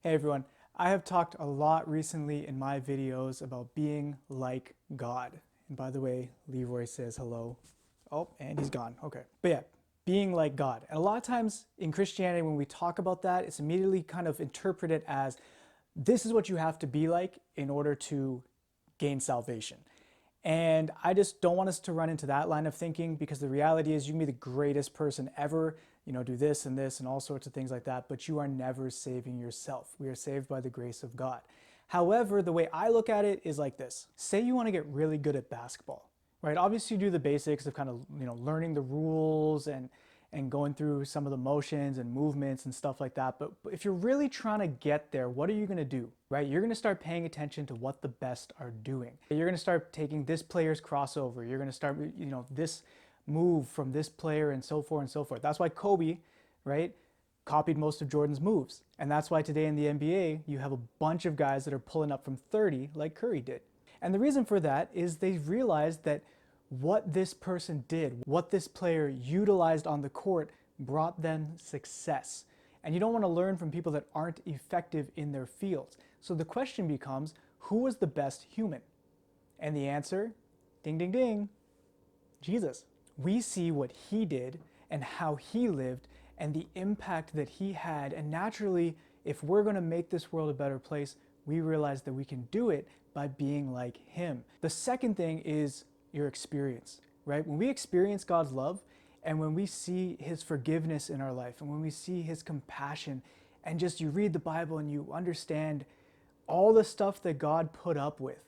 Hey everyone, I have talked a lot recently in my videos about being like God. And by the way, Leroy says hello. Oh, and he's gone. Okay. But yeah, being like God. And a lot of times in Christianity, when we talk about that, it's immediately kind of interpreted as this is what you have to be like in order to gain salvation. And I just don't want us to run into that line of thinking because the reality is you can be the greatest person ever, do this and all sorts of things like that, but you are never saving yourself. We are saved by the grace of God. However, the way I look at it is like this. Say you want to get really good at basketball, right? Obviously you do the basics of kind of, learning the rules and going through some of the motions and movements and stuff like that. But if you're really trying to get there, what are you going to do, right? You're going to start paying attention to what the best are doing. You're going to start taking this player's crossover. You're going to start, this move from this player and so forth and so forth. That's why Kobe, right, copied most of Jordan's moves. And that's why today in the NBA, you have a bunch of guys that are pulling up from 30 like Curry did. And the reason for that is they realized that what this person did, what this player utilized on the court brought them success. And you don't want to learn from people that aren't effective in their fields. So the question becomes, who was the best human? And the answer, ding, ding, ding, Jesus. We see what he did and how he lived and the impact that he had. And naturally, if we're going to make this world a better place, we realize that we can do it by being like him. The second thing is your experience, right? When we experience God's love and when we see his forgiveness in our life and when we see his compassion and just you read the Bible and you understand all the stuff that God put up with,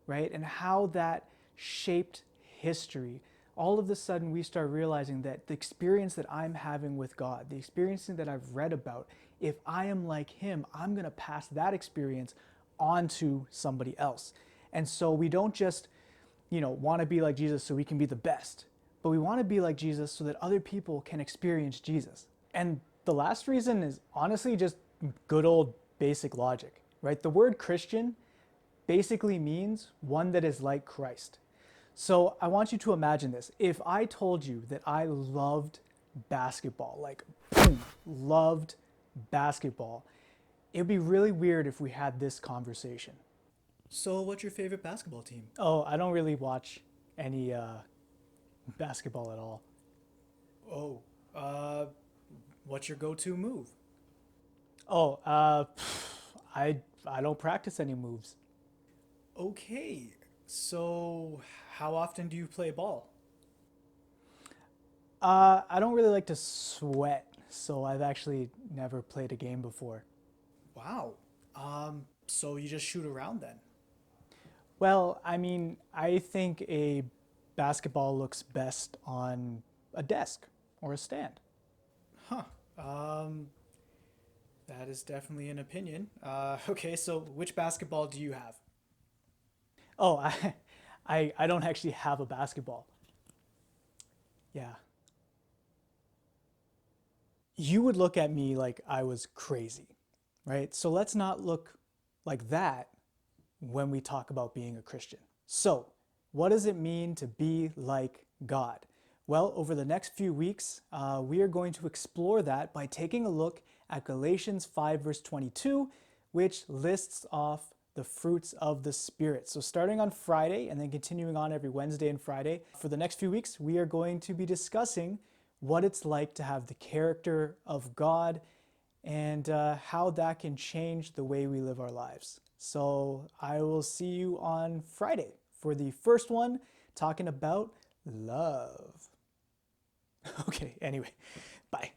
right? And how that shaped history, all of a sudden we start realizing that the experience that I'm having with God, the experience that I've read about, if I am like him, I'm going to pass that experience on to somebody else. And so we don't just, want to be like Jesus so we can be the best, but we want to be like Jesus so that other people can experience Jesus. And the last reason is honestly just good old basic logic, right? The word Christian basically means one that is like Christ. So I want you to imagine this. If I told you that I loved basketball, like boom, loved basketball, it would be really weird if we had this conversation. So, what's your favorite basketball team? Oh, I don't really watch any basketball at all. Oh, uh, what's your go-to move? Oh, I don't practice any moves. Okay, so how often do you play ball? I don't really like to sweat, so I've actually never played a game before. Wow. So you just shoot around then? Well, I mean, I think a basketball looks best on a desk or a stand. Huh. Um, that is definitely an opinion. Okay, so which basketball do you have? Oh, I don't actually have a basketball. Yeah. You would look at me like I was crazy, right? So let's not look like that when we talk about being a Christian. So, what does it mean to be like God? Well, over the next few weeks, we are going to explore that by taking a look at Galatians 5, verse 22, which lists off the fruits of the Spirit. So, starting on Friday and then continuing on every Wednesday and Friday, for the next few weeks, we are going to be discussing what it's like to have the character of God and how that can change the way we live our lives. So I will see you on Friday for the first one, talking about love. Okay, anyway, bye.